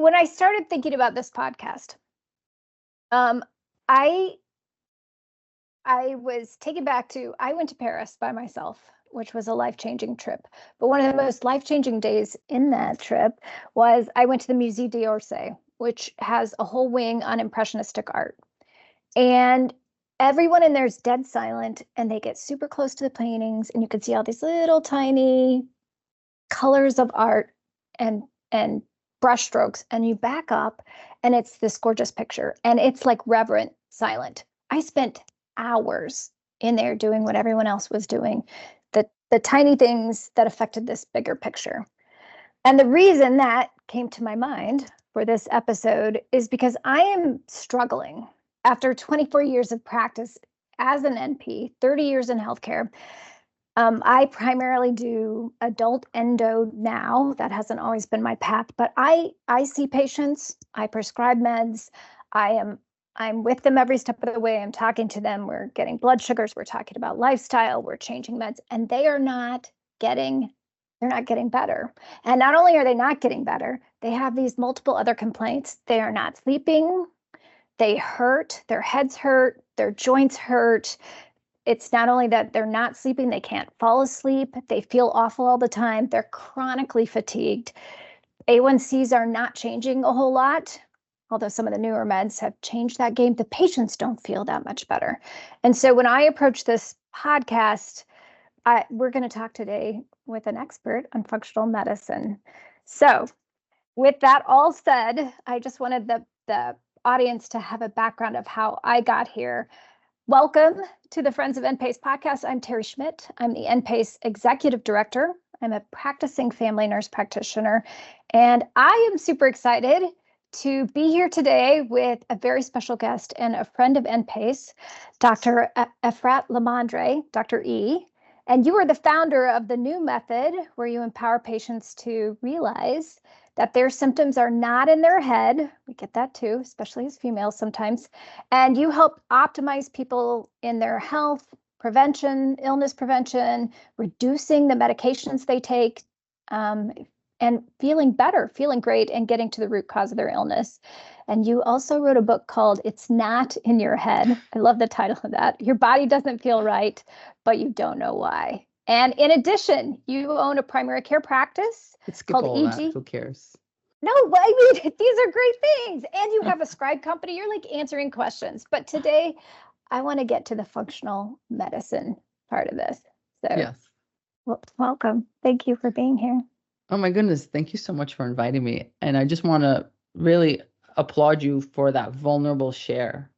when I started thinking about this podcast, I was taken back to, I went to Paris by myself, which was a life-changing trip. But one of the most life-changing days in that trip was I went to the Musée d'Orsay, which has a whole wing on impressionistic art. And everyone in there is dead silent, and they get super close to the paintings, and you can see all these little tiny colors of art and brush strokes, and you back up, and it's this gorgeous picture, and it's like reverent silent. I spent hours in there doing what everyone else was doing, the tiny things that affected this bigger picture. And the reason that came to my mind for this episode is because I am struggling after 24 years of practice as an NP, 30 years in healthcare. I primarily do adult endo now. That hasn't always been my path, but I see patients, I prescribe meds, I'm with them every step of the way. I'm talking to them. We're getting blood sugars. We're talking about lifestyle. We're changing meds, and they're not getting better. And not only are they not getting better, they have these multiple other complaints. They are not sleeping. They hurt. Their heads hurt. Their joints hurt. It's not only that they're not sleeping, they can't fall asleep. They feel awful all the time. They're chronically fatigued. A1Cs are not changing a whole lot. Although some of the newer meds have changed that game, the patients don't feel that much better. And so when I approach this podcast, we're going to talk today with an expert on functional medicine. So with that all said, I just wanted the audience to have a background of how I got here. Welcome to the Friends of NPACE Podcast. I'm Terry Schmidt. I'm the NPACE Executive Director. I'm a practicing family nurse practitioner, and I am super excited to be here today with a very special guest and a friend of NPACE, Dr. Efrat LaMandre, Dr. E. And you are the founder of the new method where you empower patients to realize that their symptoms are not in their head. We get that too, especially as females sometimes. And you help optimize people in their health, prevention, illness prevention, reducing the medications they take, and feeling better, feeling great, and getting to the root cause of their illness. And you also wrote a book called It's Not in Your Head. I love the title of that. Your body doesn't feel right, but you don't know why. And in addition, you own a primary care practice called EG. That. Who cares? No, I mean, these are great things. And you have a scribe company. You're like answering questions. But today, I want to get to the functional medicine part of this. So, yes. Well, welcome. Thank you for being here. Oh my goodness. Thank you so much for inviting me. And I just want to really applaud you for that vulnerable share,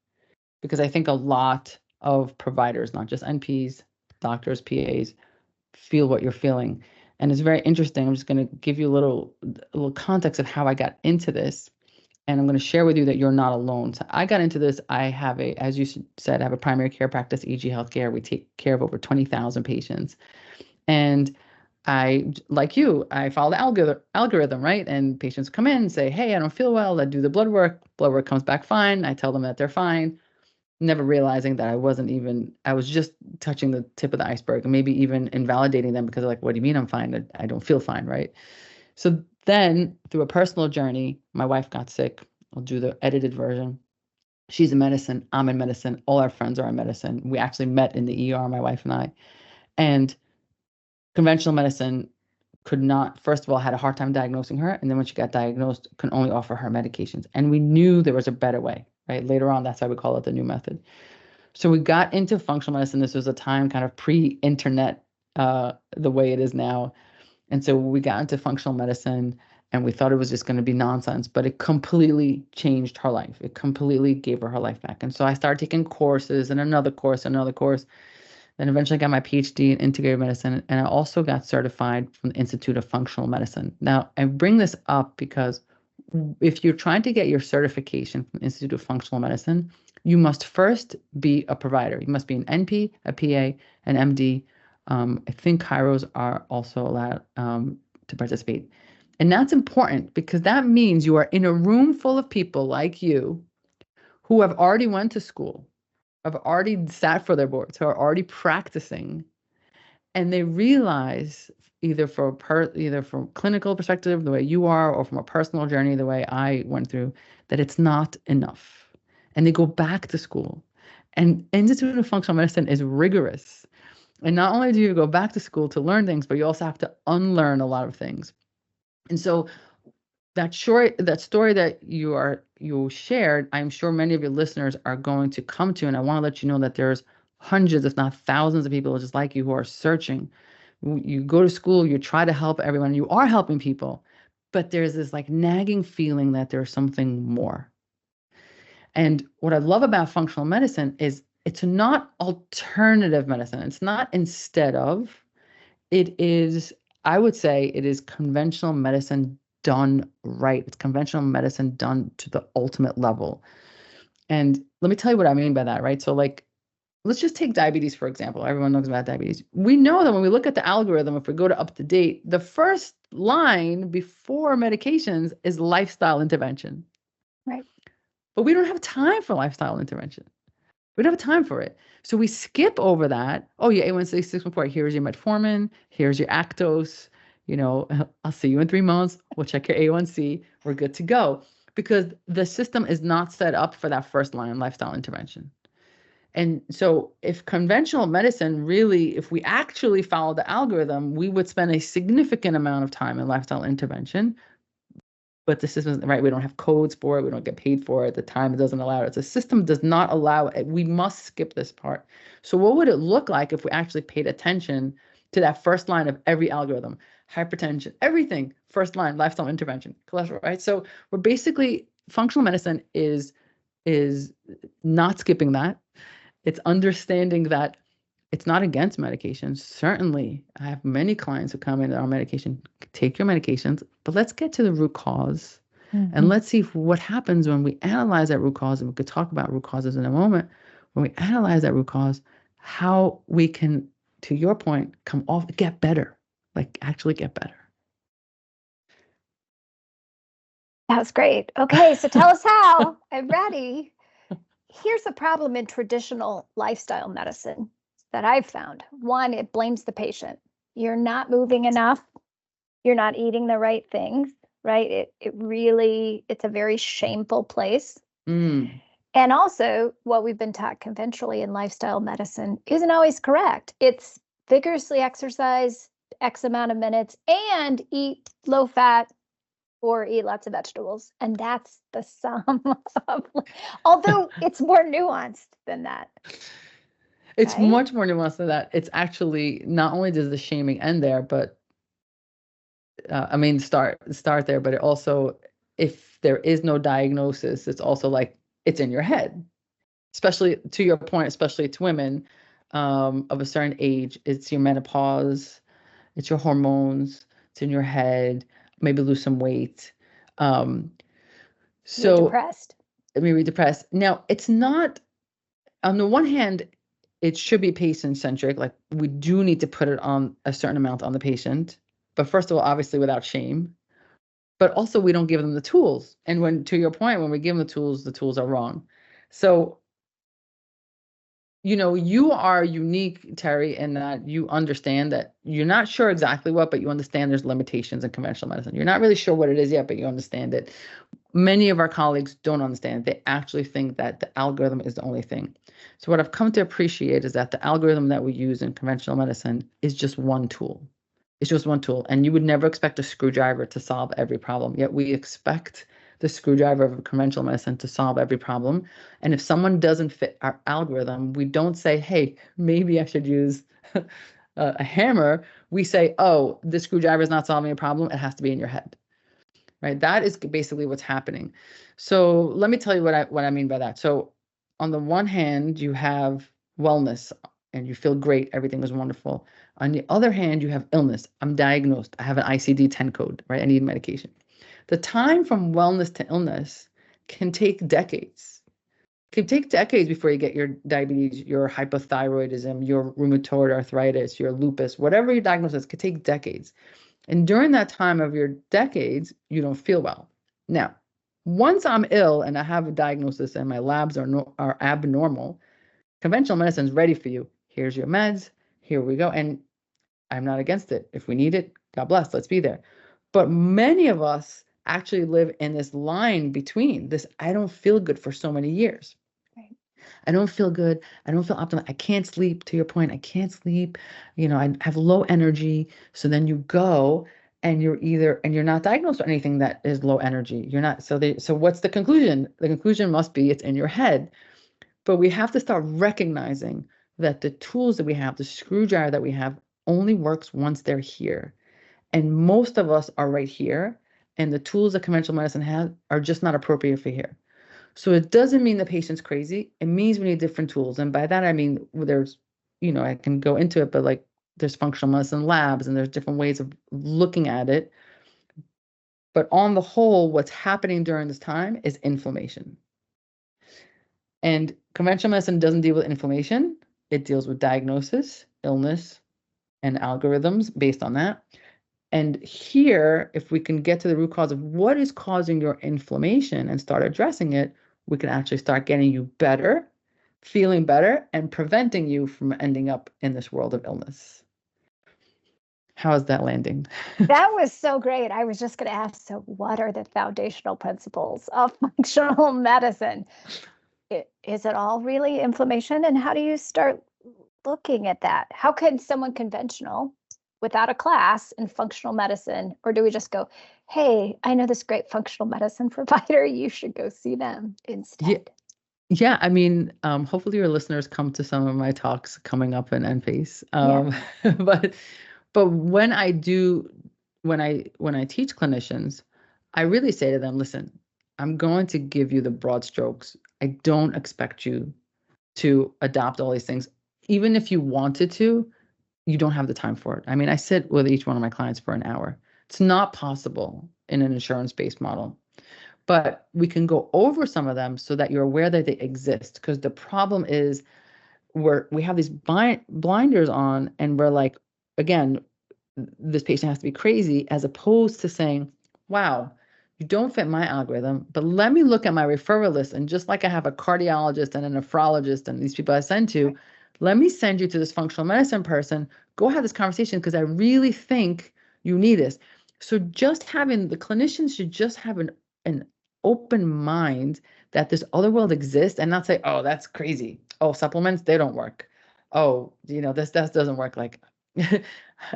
because I think a lot of providers, not just NPs, doctors, PAs, feel what you're feeling. And it's very interesting. I'm just going to give you a little context of how I got into this. And I'm going to share with you that you're not alone. So I got into this. I have as you said, I have a primary care practice, EG Healthcare. We take care of over 20,000 patients. And I, like you, I follow the algorithm, right? And patients come in and say, hey, I don't feel well. I do the blood work. Blood work comes back fine. I tell them that they're fine, never realizing that I was just touching the tip of the iceberg, and maybe even invalidating them because they're like, what do you mean I'm fine? I don't feel fine, right? So then through a personal journey, my wife got sick. I'll do the edited version. She's in medicine. I'm in medicine. All our friends are in medicine. We actually met in the ER, my wife and I. And conventional medicine could not, first of all, had a hard time diagnosing her. And then when she got diagnosed, could only offer her medications. And we knew there was a better way, right? Later on, that's why we call it the new method. So we got into functional medicine. This was a time kind of pre-internet, the way it is now. And so we got into functional medicine, and we thought it was just going to be nonsense, but it completely changed her life. It completely gave her life back. And so I started taking courses and another course, then eventually got my PhD in integrative medicine. And I also got certified from the Institute of Functional Medicine. Now, I bring this up because if you're trying to get your certification from the Institute of Functional Medicine, you must first be a provider. You must be an NP, a PA, an MD. I think chiros are also allowed to participate. And that's important because that means you are in a room full of people like you who have already went to school, have already sat for their boards, who are already practicing, and they realize either from clinical perspective, the way you are, or from a personal journey, the way I went through, that it's not enough. And they go back to school. And Institute of Functional Medicine is rigorous. And not only do you go back to school to learn things, but you also have to unlearn a lot of things. And so that story that you shared, I'm sure many of your listeners are going to come to. And I want to let you know that there's hundreds, if not thousands of people just like you who are searching. You go to school, you try to help everyone, you are helping people, but there's this like nagging feeling that there's something more. And what I love about functional medicine is it's not alternative medicine. It's not instead of. It is, I would say, it is conventional medicine done right. It's conventional medicine done to the ultimate level. And let me tell you what I mean by that, right? So like, let's just take diabetes, for example. Everyone knows about diabetes. We know that when we look at the algorithm, if we go to up to date, the first line before medications is lifestyle intervention. Right. But we don't have time for lifestyle intervention. We don't have time for it. So we skip over that. Oh, yeah, A1C, 614. Here's your metformin. Here's your Actos. I'll see you in 3 months. We'll check your A1C. We're good to go. Because the system is not set up for that first line lifestyle intervention. And so if conventional medicine really, if we actually follow the algorithm, we would spend a significant amount of time in lifestyle intervention. But the system isn't right. We don't have codes for it. We don't get paid for it. The time doesn't allow it. The system does not allow it. We must skip this part. So what would it look like if we actually paid attention to that first line of every algorithm? Hypertension, everything, first line, lifestyle intervention, cholesterol, right? So we're basically, functional medicine is not skipping that. It's understanding that it's not against medications. Certainly, I have many clients who come in on medication, take your medications, but let's get to the root cause. Mm-hmm. And let's see what happens when we analyze that root cause. And we could talk about root causes in a moment. When we analyze that root cause, how we can, to your point, get better, like actually get better. That was great. Okay, so tell us how. I'm ready. Here's a problem in traditional lifestyle medicine that I've found. One, it blames the patient. You're not moving enough. You're not eating the right things, right? It's a very shameful place. Mm. And also, what we've been taught conventionally in lifestyle medicine isn't always correct. It's vigorously exercise X amount of minutes and eat low fat or eat lots of vegetables. And that's the sum of, although it's more nuanced than that. It's right? Much more nuanced than that. It's actually, not only does the shaming end there, but start there, but it also, if there is no diagnosis, it's also like, it's in your head, especially to your point, especially to women of a certain age. It's your menopause, it's your hormones, it's in your head, maybe lose some weight. So you're depressed. Maybe depressed. Now, it's not, on the one hand, it should be patient-centric. Like, we do need to put it on a certain amount on the patient. But first of all, obviously without shame. But also, we don't give them the tools. And to your point, when we give them the tools are wrong. So, you are unique, Terry, in that you understand that you're not sure exactly what, but you understand there's limitations in conventional medicine. You're not really sure what it is yet, but you understand it. Many of our colleagues don't understand. They actually think that the algorithm is the only thing. So what I've come to appreciate is that the algorithm that we use in conventional medicine is just one tool. It's just one tool. And you would never expect a screwdriver to solve every problem. Yet we expect the screwdriver of conventional medicine to solve every problem. And if someone doesn't fit our algorithm, we don't say, hey, maybe I should use a hammer. We say, oh, the screwdriver is not solving a problem. It has to be in your head. Right? That is basically what's happening. So let me tell you what I mean by that. So on the one hand, you have wellness and you feel great. Everything is wonderful. On the other hand, you have illness. I'm diagnosed. I have an ICD-10 code, right? I need medication. The time from wellness to illness can take decades. It can take decades before you get your diabetes, your hypothyroidism, your rheumatoid arthritis, your lupus, whatever your diagnosis, it could take decades. And during that time of your decades, you don't feel well. Now, once I'm ill and I have a diagnosis and my labs are abnormal, conventional medicine is ready for you. Here's your meds. Here we go. And I'm not against it. If we need it, God bless, let's be there. But many of us actually live in this line between this, I don't feel good for so many years. Right. I don't feel good. I don't feel optimal. I can't sleep, to your point. I can't sleep. I have low energy. So then you go and you're not diagnosed with anything that is low energy. You're not. So what's the conclusion? The conclusion must be it's in your head. But we have to start recognizing that the tools that we have, the screwdriver that we have, only works once they're here. And most of us are right here. And the tools that conventional medicine has are just not appropriate for here. So it doesn't mean the patient's crazy. It means we need different tools. And by that, I mean, there's, I can go into it, but like there's functional medicine labs and there's different ways of looking at it. But on the whole, what's happening during this time is inflammation. And conventional medicine doesn't deal with inflammation. It deals with diagnosis, illness, and algorithms based on that. And here, if we can get to the root cause of what is causing your inflammation and start addressing it, we can actually start getting you better, feeling better, and preventing you from ending up in this world of illness. How is that landing? That was so great. I was just going to ask, so what are the foundational principles of functional medicine? Is it all really inflammation? And how do you start looking at that? How can someone conventional, without a class in functional medicine, or do we just go, hey, I know this great functional medicine provider, you should go see them instead? Yeah, I mean, hopefully your listeners come to some of my talks coming up in NPACE. But when I teach clinicians, I really say to them, listen, I'm going to give you the broad strokes. I don't expect you to adopt all these things. Even if you wanted to, you don't have the time for it. I mean, I sit with each one of my clients for an hour. It's not possible in an insurance-based model. But we can go over some of them so that you're aware that they exist. Because the problem is we have these blinders on and we're like, again, this patient has to be crazy, as opposed to saying, wow, you don't fit my algorithm, but let me look at my referral list. And just like I have a cardiologist and a nephrologist and these people I send to, let me send you to this functional medicine person. Go have this conversation because I really think you need this. So just having the clinicians should just have an open mind that this other world exists and not say, oh, that's crazy. Oh, supplements, they don't work. Oh, this doesn't work. Like,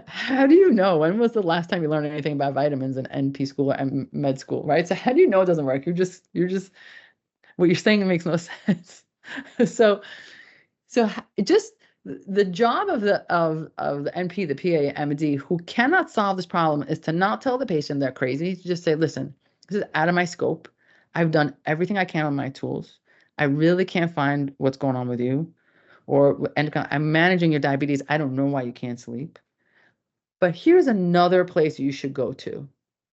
how do you know? When was the last time you learned anything about vitamins in NP school and med school, right? So how do you know it doesn't work? You're just what you're saying makes no sense. So just the job of the NP, the PA, MD who cannot solve this problem is to not tell the patient they're crazy. To just say, listen, this is out of my scope. I've done everything I can with my tools. I really can't find what's going on with you. And I'm managing your diabetes. I don't know why you can't sleep. But here's another place you should go to.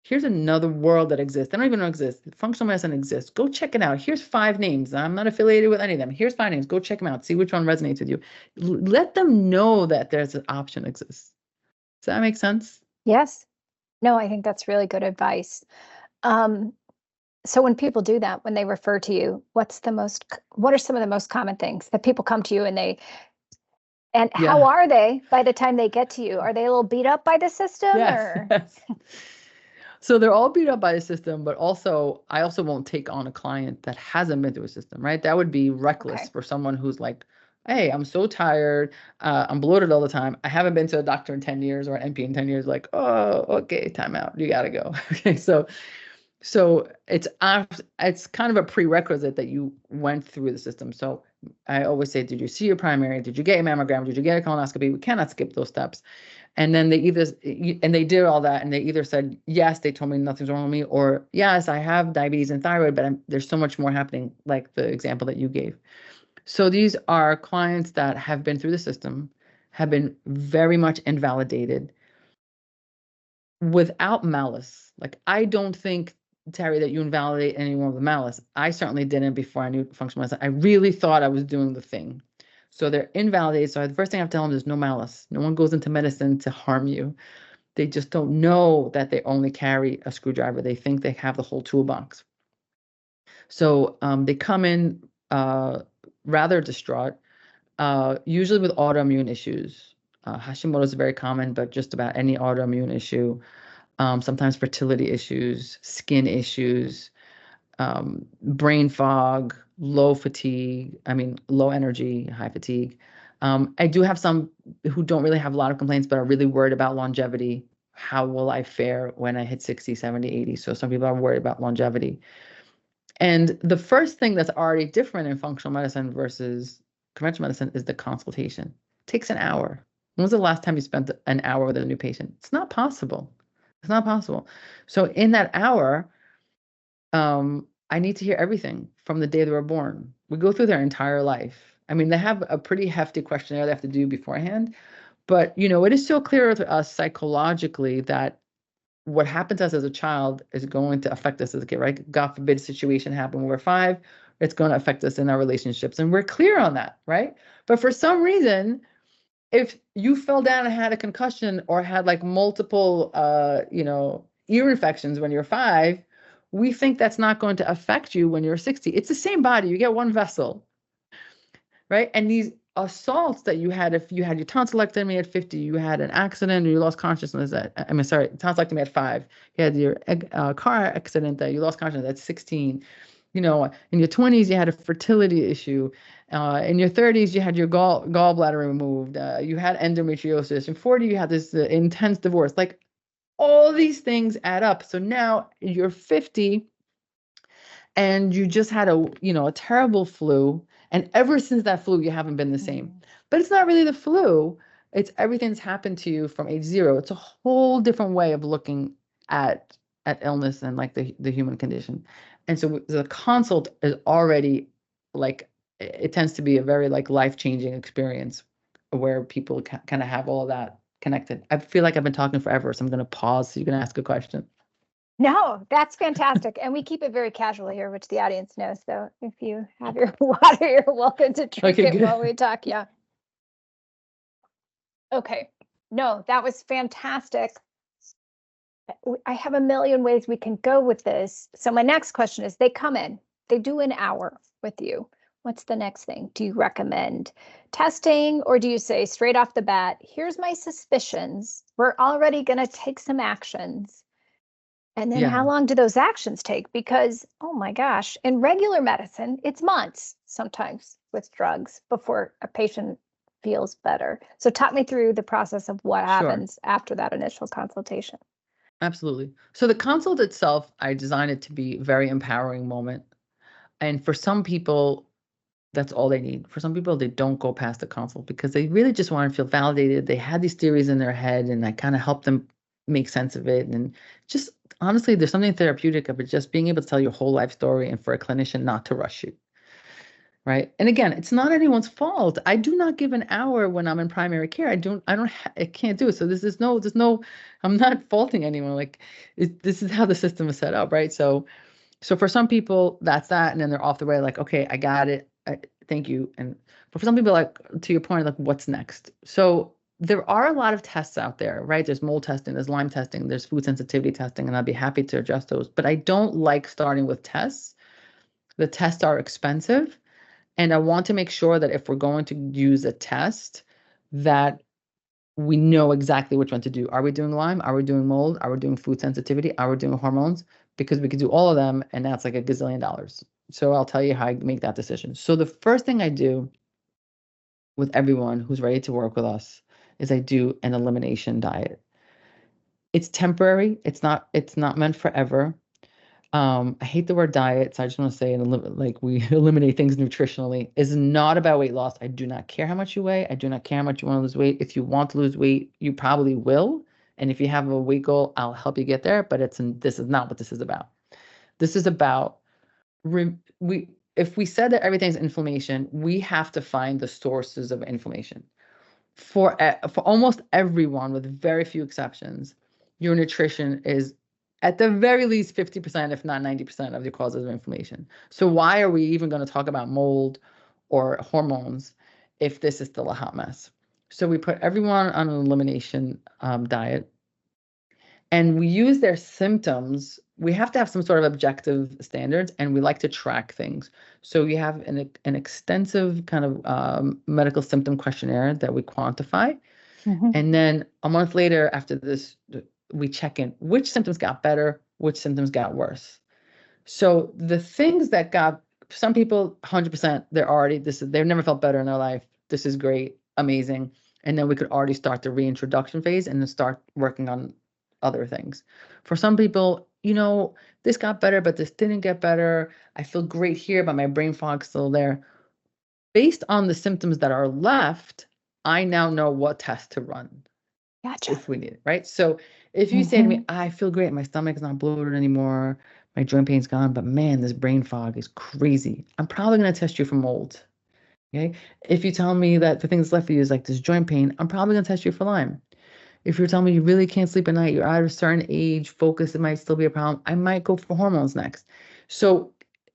Here's another world that exists. I don't even know it exists. Functional medicine exists. Go check it out. Here's 5 names. I'm not affiliated with any of them. Here's 5 names. Go check them out. See which one resonates with you. Let them know that there's an option exists. Does that make sense? Yes. No, I think that's really good advice. So when people do that, when they refer to you, what are some of the most common things that people come to you how are they by the time they get to you? Are they a little beat up by the system? Yes. So they're all beat up by the system, but I also won't take on a client that hasn't been through a system, right? That would be reckless for someone who's like, hey, I'm so tired. I'm bloated all the time. I haven't been to a doctor in 10 years or an NP in 10 years. Like, oh, okay, time out. You got to go. Okay. So it's kind of a prerequisite that you went through the system. So I always say, did you see your primary? Did you get a mammogram? Did you get a colonoscopy? We cannot skip those steps. And then they did all that, and they either said, yes, they told me nothing's wrong with me, or yes, I have diabetes and thyroid, but there's so much more happening, like the example that you gave. So these are clients that have been through the system, have been very much invalidated without malice. Like, I don't think, Terry, that you invalidate anyone with malice. I certainly didn't before I knew functional medicine. I really thought I was doing the thing. So they're invalidated. So the first thing I have to tell them is no malice. No one goes into medicine to harm you. They just don't know that they only carry a screwdriver. They think they have the whole toolbox. So they come in rather distraught, usually with autoimmune issues. Hashimoto's is very common, but just about any autoimmune issue, sometimes fertility issues, skin issues, brain fog, low energy, high fatigue. I do have some who don't really have a lot of complaints, but are really worried about longevity. How will I fare when I hit 60, 70, 80? So some people are worried about longevity. And the first thing that's already different in functional medicine versus conventional medicine is the consultation. It takes an hour. When was the last time you spent an hour with a new patient? It's not possible. It's not possible. So in that hour, I need to hear everything from the day they were born. We go through their entire life. I mean, they have a pretty hefty questionnaire they have to do beforehand, but it is so clear to us psychologically that what happens to us as a child is going to affect us as a kid, right? God forbid a situation happen when we're 5, it's going to affect us in our relationships. And we're clear on that, right? But for some reason, if you fell down and had a concussion or had like multiple, ear infections when you're 5, we think that's not going to affect you when you're 60. It's the same body. You get one vessel, right? And these assaults that you had, if you had your tonsillectomy at 50, you had an accident or you lost consciousness tonsillectomy at 5, you had your car accident that you lost consciousness at 16, in your 20s, you had a fertility issue. In your 30s, you had your gallbladder removed. You had endometriosis. In 40, you had this intense divorce. Like all these things add up. So now you're 50 and you just had a terrible flu. And ever since that flu, you haven't been the same. But it's not really the flu. It's everything that's happened to you from age 0. It's a whole different way of looking at illness and like the human condition. And so the consult is already like, it tends to be a very like life-changing experience where people kind of have all of that connected. I feel like I've been talking forever, so I'm going to pause so you can ask a question. No, that's fantastic. And we keep it very casual here, which the audience knows. So if you have your water, you're welcome to drink it while we talk. Yeah. Okay. No, that was fantastic. I have a million ways we can go with this. So my next question is, they come in, they do an hour with you. What's the next thing? Do you recommend testing, or do you say straight off the bat, here's my suspicions, we're already going to take some actions? And then how long do those actions take? Because, oh my gosh, in regular medicine, it's months sometimes with drugs before a patient feels better. So talk me through the process of what happens after that initial consultation. Absolutely. So the consult itself, I designed it to be a very empowering moment. And for some people, that's all they need. For some people, they don't go past the consult because they really just want to feel validated. They had these theories in their head and I kind of help them make sense of it. And just honestly, there's something therapeutic about just being able to tell your whole life story and for a clinician not to rush you. Right. And again, it's not anyone's fault. I do not give an hour when I'm in primary care. I can't do it. So there's no, I'm not faulting anyone. Like this is how the system is set up. Right. So for some people that's that. And then they're off the way. Like, okay, I got it. Thank you. But for some people, like to your point, like what's next? So there are a lot of tests out there, right? There's mold testing, there's Lyme testing, there's food sensitivity testing, and I'd be happy to address those. But I don't like starting with tests. The tests are expensive. And I want to make sure that if we're going to use a test, that we know exactly which one to do. Are we doing Lyme? Are we doing mold? Are we doing food sensitivity? Are we doing hormones? Because we could do all of them, and that's like $1 gazillion. So I'll tell you how I make that decision. So the first thing I do with everyone who's ready to work with us is I do an elimination diet. It's temporary. It's not meant forever. I hate the word diet, so I just want to say, like we eliminate things nutritionally. Is not about weight loss. I do not care how much you weigh. I do not care how much you want to lose weight. If you want to lose weight, you probably will. And if you have a weight goal, I'll help you get there. But this is not what this is about. This is about if we said that everything's inflammation, we have to find the sources of inflammation. For almost everyone, with very few exceptions, your nutrition is at the very least 50%, if not 90% of the causes of inflammation. So why are we even going to talk about mold or hormones if this is still a hot mess? So we put everyone on an elimination diet, and we use their symptoms. We have to have some sort of objective standards, and we like to track things. So we have an extensive kind of medical symptom questionnaire that we quantify. And then a month later after this, we check in which symptoms got better, which symptoms got worse. So the things that got, some people 100%, they've never felt better in their life. This is great, amazing. And then we could already start the reintroduction phase and then start working on other things. For some people, this got better, but this didn't get better. I feel great here, but my brain fog's still there. Based on the symptoms that are left, I now know what test to run. Gotcha. If we need it, right? So if you say to me, I feel great, my stomach is not bloated anymore, my joint pain's gone, but man, this brain fog is crazy, I'm probably going to test you for mold. Okay. If you tell me that the thing that's left for you is like this joint pain, I'm probably going to test you for Lyme. If you're telling me you really can't sleep at night, you're at a certain age, focus, it might still be a problem, I might go for hormones next. So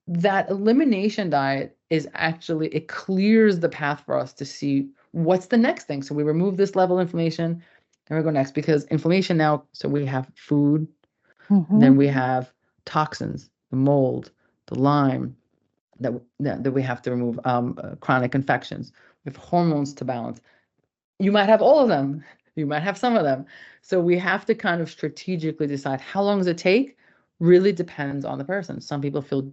that elimination diet is actually, it clears the path for us to see what's the next thing. So we remove this level of inflammation and we go next, because inflammation now, so we have food, then we have toxins, the mold, the Lyme that we have to remove, chronic infections. We have hormones to balance. You might have all of them. You might have some of them. So we have to kind of strategically decide how long does it take. Really depends on the person. Some people feel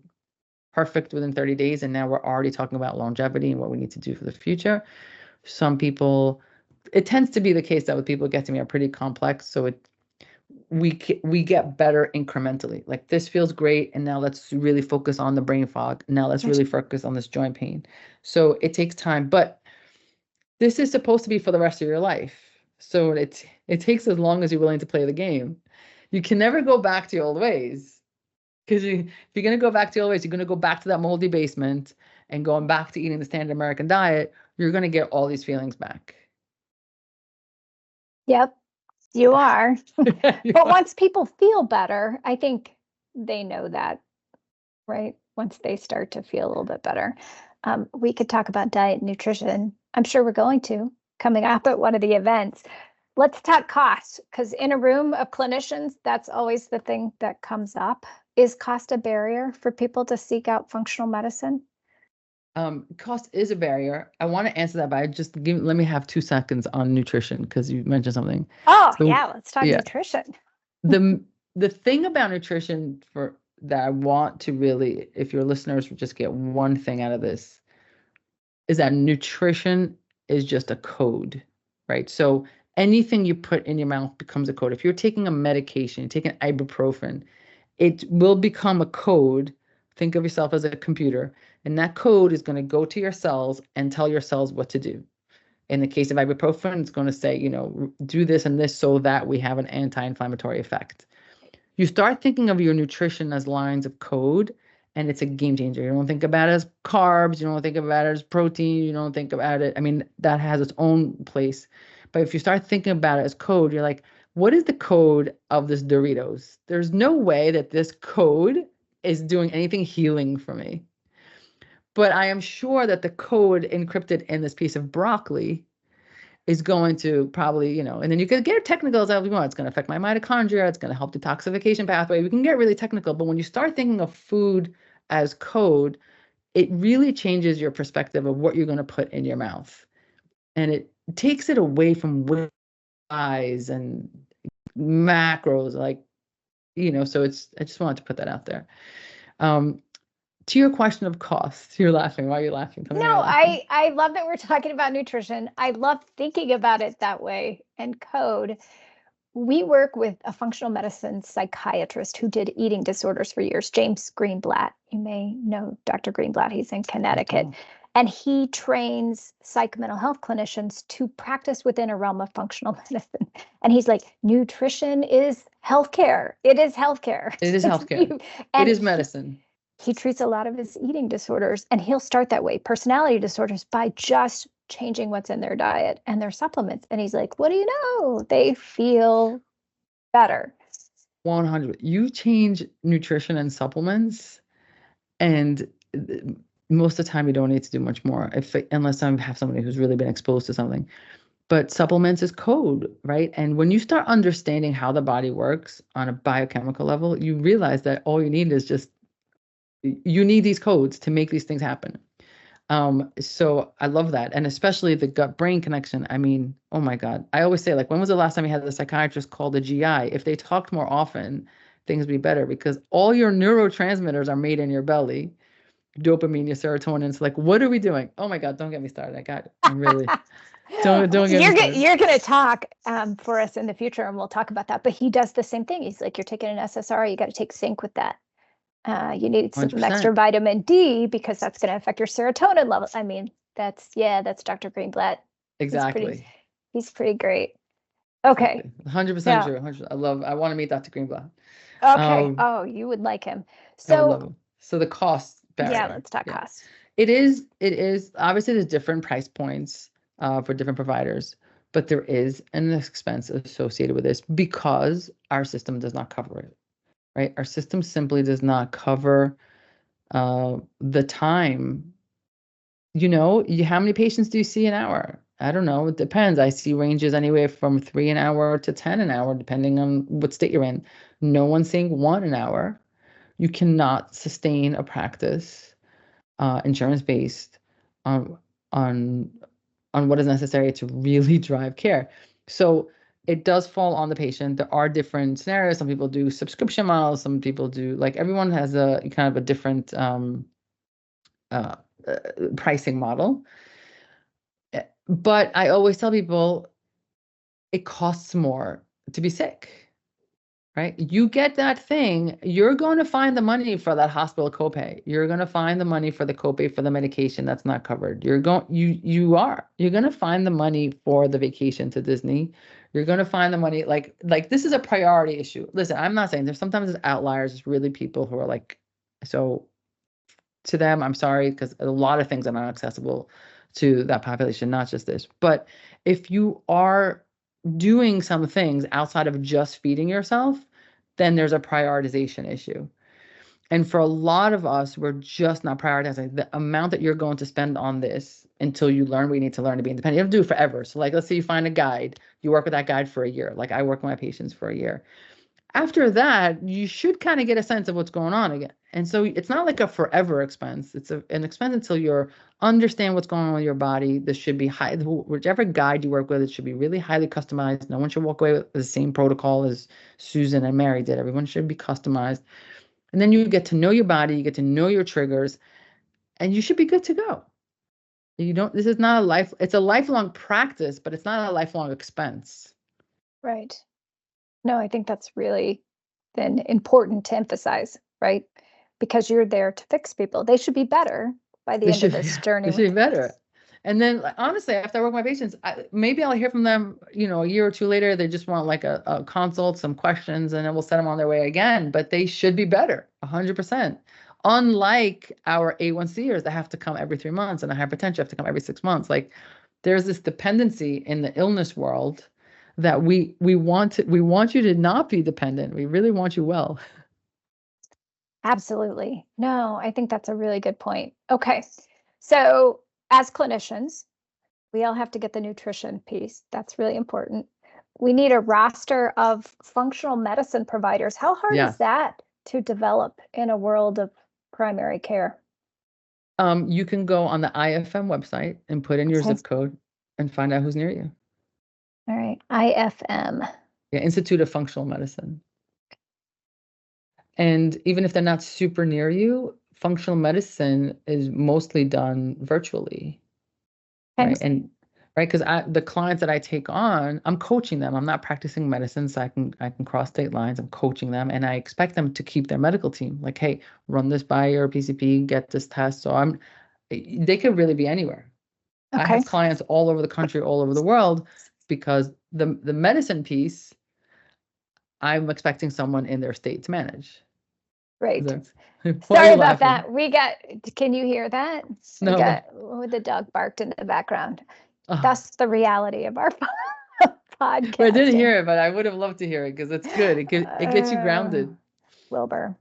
perfect within 30 days, and now we're already talking about longevity and what we need to do for the future. Some people, it tends to be the case that with people get to me are pretty complex. So we get better incrementally. Like, this feels great, and now let's really focus on the brain fog. Now let's really focus on this joint pain. So it takes time, but this is supposed to be for the rest of your life. So it takes as long as you're willing to play the game. You can never go back to your old ways, because if you're going to go back to your old ways, you're going to go back to that moldy basement and going back to eating the standard American diet. You're going to get all these feelings back. Yep, you are. But once people feel better, I think they know that, right? Once they start to feel a little bit better. We could talk about diet and nutrition. I'm sure we're going to, coming up at one of the events. Let's talk cost, because in a room of clinicians, that's always the thing that comes up. Is cost a barrier for people to seek out functional medicine? Cost is a barrier. I want to answer that, but let me have 2 seconds on nutrition, because you mentioned something. Oh, yeah, let's talk nutrition. The thing about nutrition that I want to really, if your listeners would just get one thing out of this, is that nutrition is just a code, right? So anything you put in your mouth becomes a code. If you're taking a medication, you're taking ibuprofen, it will become a code. Think of yourself as a computer, and that code is going to go to your cells and tell your cells what to do. In the case of ibuprofen, it's going to say, do this and this so that we have an anti-inflammatory effect. You start thinking of your nutrition as lines of code, and it's a game changer. You don't think about it as carbs. You don't think about it as protein. You don't think about it. I mean, that has its own place. But if you start thinking about it as code, you're like, what is the code of this Doritos? There's no way that this code is doing anything healing for me. But I am sure that the code encrypted in this piece of broccoli is going to probably, and then you can get technical as you want. It's going to affect my mitochondria. It's going to help detoxification pathway. We can get really technical. But when you start thinking of food as code, it really changes your perspective of what you're going to put in your mouth. And it takes it away from size and macros, so I just wanted to put that out there. To your question of cost, you're laughing. Why are you laughing? I love that we're talking about nutrition. I love thinking about it that way, and code. We work with a functional medicine psychiatrist who did eating disorders for years, James Greenblatt. You may know Dr. Greenblatt. He's in Connecticut. And he trains psych mental health clinicians to practice within a realm of functional medicine. And he's like, nutrition is healthcare. It is healthcare. It is healthcare. It is medicine. He treats a lot of his eating disorders, and he'll start that way, personality disorders, by just changing what's in their diet and their supplements. And he's like, what do you know? They feel better. 100. You change nutrition and supplements, and most of the time you don't need to do much more, unless I have somebody who's really been exposed to something. But supplements is code, right? And when you start understanding how the body works on a biochemical level, you realize that all you need is you need these codes to make these things happen. So I love that. And especially the gut brain connection. I mean, oh my God. I always say, like, when was the last time you had a psychiatrist call the GI? If they talked more often, things would be better, because all your neurotransmitters are made in your belly. Dopamine, your serotonin. It's like, what are we doing? Oh my God, don't get me started. I got it. I'm really don't get me started. You're going to talk for us in the future, and we'll talk about that. But he does the same thing. He's like, you're taking an SSRI, you got to take zinc with that. You need some 100%. extra vitamin D because that's going to affect your serotonin levels. I mean, that's Dr. Greenblatt. Exactly. He's pretty great. Okay. 100% true. 100%. I want to meet Dr. Greenblatt. Okay. Oh, you would like him. I would love him. So the cost barrier. Yeah, let's talk cost. It is obviously there's different price points for different providers, but there is an expense associated with this because our system does not cover it. Right? Our system simply does not cover the time. How many patients do you see an hour? I don't know. It depends. I see ranges anywhere from 3 an hour to 10 an hour, depending on what state you're in. No one's seeing 1 an hour. You cannot sustain a practice, insurance-based, on what is necessary to really drive care. So it does fall on the patient. There are different scenarios. Some people do subscription models. Some people do, like, everyone has a kind of a different pricing model. But I always tell people it costs more to be sick, right? You get that thing, you're going to find the money for that hospital copay. You're going to find the money for the copay for the medication that's not covered. You're going to find the money for the vacation to Disney. You're going to find the money, like this is a priority issue. Listen, I'm not saying there's outliers, there's really people who are like, so to them, I'm sorry, because a lot of things are not accessible to that population, not just this. But if you are doing some things outside of just feeding yourself, then there's a prioritization issue. And for a lot of us, we're just not prioritizing the amount that you're going to spend on this until you learn what you need to learn to be independent. You have to do it forever. So, like, let's say you find a guide, you work with that guide for a year. Like, I work with my patients for a year. After that, you should kind of get a sense of what's going on again. And so it's not like a forever expense. It's an expense until you understand what's going on with your body. This should be whichever guide you work with, it should be really highly customized. No one should walk away with the same protocol as Susan and Mary did. Everyone should be customized. And then you get to know your body, you get to know your triggers, and you should be good to go. This is not it's a lifelong practice, but it's not a lifelong expense. Right. No, I think that's really then important to emphasize, right? Because you're there to fix people. They should be better by the end of this journey. They should be better. And then, honestly, after I work with my patients, maybe I'll hear from them, a year or two later. They just want like a consult, some questions, and then we'll set them on their way again. But they should be better, 100%. Unlike our A1Cers that have to come every 3 months and a hypertension have to come every 6 months. Like, there's this dependency in the illness world that we want you to not be dependent. We really want you well. Absolutely. No, I think that's a really good point. Okay. So as clinicians, we all have to get the nutrition piece. That's really important. We need a roster of functional medicine providers. How hard is that to develop in a world of primary care? You can go on the IFM website and put in your zip code and find out who's near you. All right. IFM. Yeah, Institute of Functional Medicine. And even if they're not super near you, functional medicine is mostly done virtually. Right. And because the clients that I take on, I'm coaching them. I'm not practicing medicine, so I can cross state lines. I'm coaching them, and I expect them to keep their medical team. Like, hey, run this by your PCP, get this test. So they could really be anywhere. Okay. I have clients all over the country, all over the world, because the medicine piece, I'm expecting someone in their state to manage. Right. Sorry about that. Can you hear that? No. The dog barked in the background. That's the reality of our podcast. I didn't hear it, but I would have loved to hear it because it's good. It gets you grounded. Wilbur.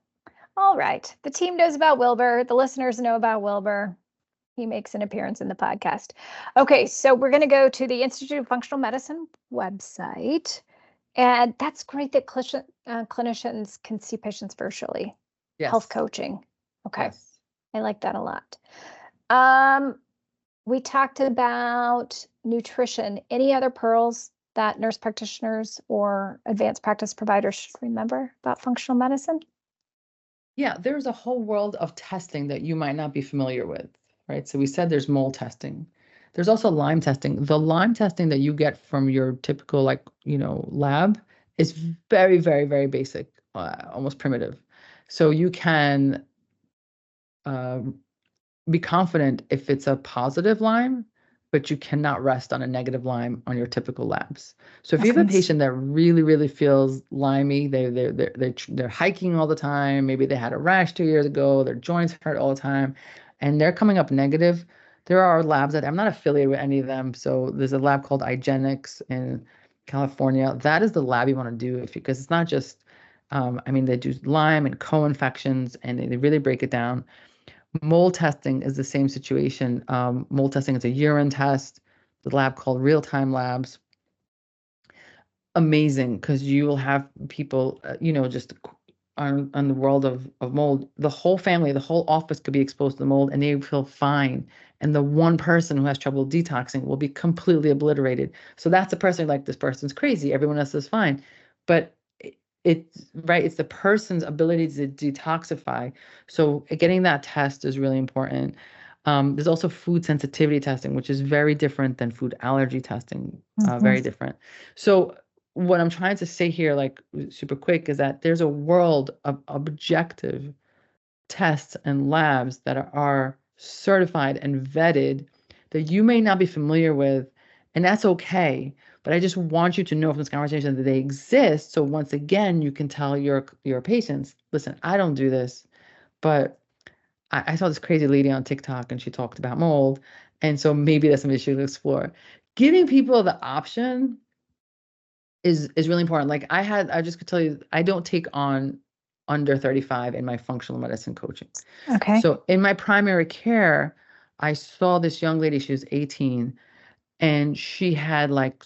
All right. The team knows about Wilbur. The listeners know about Wilbur. He makes an appearance in the podcast. Okay, so we're going to go to the Institute of Functional Medicine website. And that's great that clinicians can see patients virtually. Yes. Health coaching. Okay. Yes. I like that a lot. We talked about nutrition. Any other pearls that nurse practitioners or advanced practice providers should remember about functional medicine? Yeah, there's a whole world of testing that you might not be familiar with, right? So we said there's mold testing. There's also Lyme testing. The Lyme testing that you get from your typical, like, lab is very, very, very basic, almost primitive. So you can be confident if it's a positive Lyme, but you cannot rest on a negative Lyme on your typical labs. So if you have a patient that really, really feels limey, they're hiking all the time, maybe they had a rash 2 years ago, their joints hurt all the time, and they're coming up negative, there are labs that I'm not affiliated with any of them. So there's a lab called iGenix in California. That is the lab you want to do because it's not just, they do Lyme and co-infections, and they really break it down. Mold testing is the same situation. Mold testing is a urine test. The lab called Real-Time Labs. Amazing, because you will have people, just on the world of mold. The whole family, the whole office could be exposed to the mold, and they feel fine. And the one person who has trouble detoxing will be completely obliterated. So that's a person like, this person's crazy. Everyone else is fine. But it's right. It's the person's ability to detoxify. So getting that test is really important. There's also food sensitivity testing, which is very different than food allergy testing. Very different. So what I'm trying to say here, like super quick, is that there's a world of objective tests and labs that are certified and vetted that you may not be familiar with, and that's okay. But I just want you to know from this conversation that they exist. So once again, you can tell your patients, listen, I don't do this, but I saw this crazy lady on TikTok and she talked about mold. And so maybe that's something to explore. Giving people the option is really important. Like I just could tell you, I don't take on under 35 in my functional medicine coaching. Okay. So in my primary care, I saw this young lady, she was 18, and she had like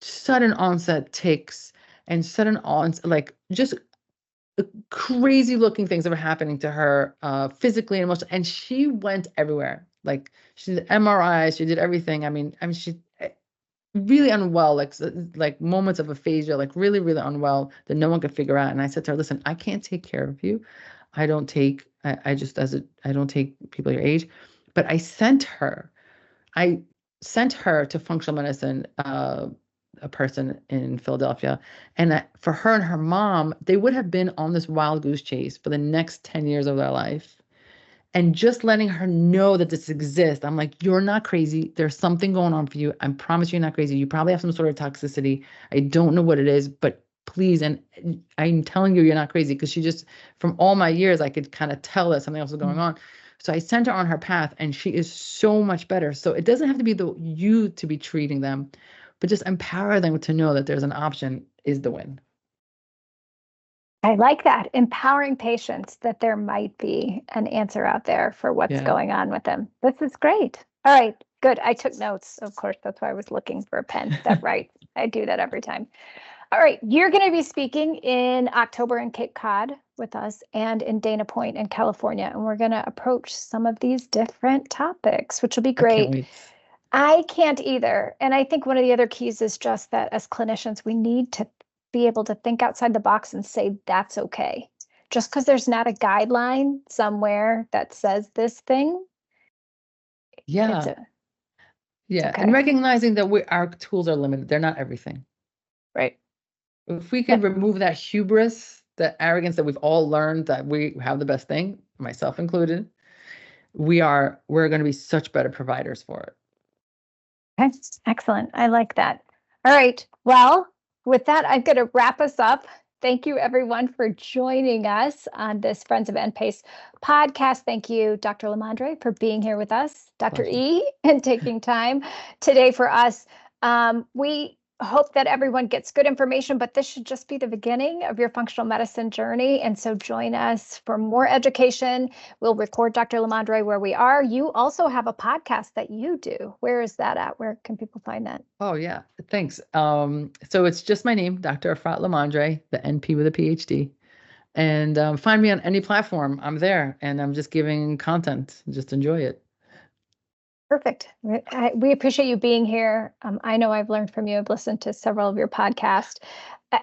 sudden onset tics and sudden onset, like just crazy looking things that were happening to her physically and emotionally. And she went everywhere. Like she did MRIs, she did everything. I mean, she really unwell, like moments of aphasia, like really, really unwell that no one could figure out. And I said to her, listen, I can't take care of you. I don't take, I don't take people your age, but I sent her to functional medicine, a person in Philadelphia. And for her and her mom, they would have been on this wild goose chase for the next 10 years of their life. And just letting her know that this exists. I'm like, you're not crazy. There's something going on for you. I promise you're not crazy. You probably have some sort of toxicity. I don't know what it is, but please. And I'm telling you, you're not crazy. Because she just, from all my years, I could kind of tell that something else was going on. So I sent her on her path, and she is so much better. So it doesn't have to be you to be treating them, but just empower them to know that there's an option is the win. I like that. Empowering patients that there might be an answer out there for what's going on with them. This is great. All right, good. I took notes. Of course, that's why I was looking for a pen that writes. I do that every time. All right, you're going to be speaking in October in Cape Cod with us and in Dana Point in California. And we're going to approach some of these different topics, which will be great. I can't either. And I think one of the other keys is just that as clinicians, we need to be able to think outside the box and say, that's okay. Just because there's not a guideline somewhere that says this thing. Yeah. Okay. And recognizing that our tools are limited. They're not everything. Right. If we could remove that hubris, that arrogance that we've all learned that we have the best thing, myself included, we're going to be such better providers for it. Okay. Excellent. I like that. All right. Well, with that, I'm going to wrap us up. Thank you, everyone, for joining us on this Friends of NPACE podcast. Thank you, Dr. LaMandre, for being here with us, Dr. E, and taking time today for us. We hope that everyone gets good information, but this should just be the beginning of your functional medicine journey. And so join us for more education. We'll record Dr. LaMandre where we are. You also have a podcast that you do. Where is that at? Where can people find that? Oh, yeah. Thanks. So it's just my name, Dr. Efrat LaMandre, the NP with a PhD. And find me on any platform. I'm there, and I'm just giving content. Just enjoy it. Perfect. We appreciate you being here. I know I've learned from you. I've listened to several of your podcasts.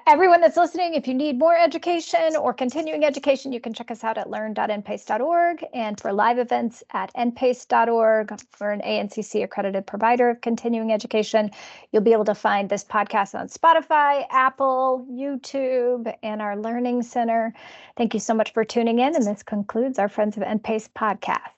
Everyone that's listening, if you need more education or continuing education, you can check us out at learn.npace.org, and for live events at npace.org. We're an ANCC accredited provider of continuing education. You'll be able to find this podcast on Spotify, Apple, YouTube, and our Learning Center. Thank you so much for tuning in, and this concludes our Friends of NPACE podcast.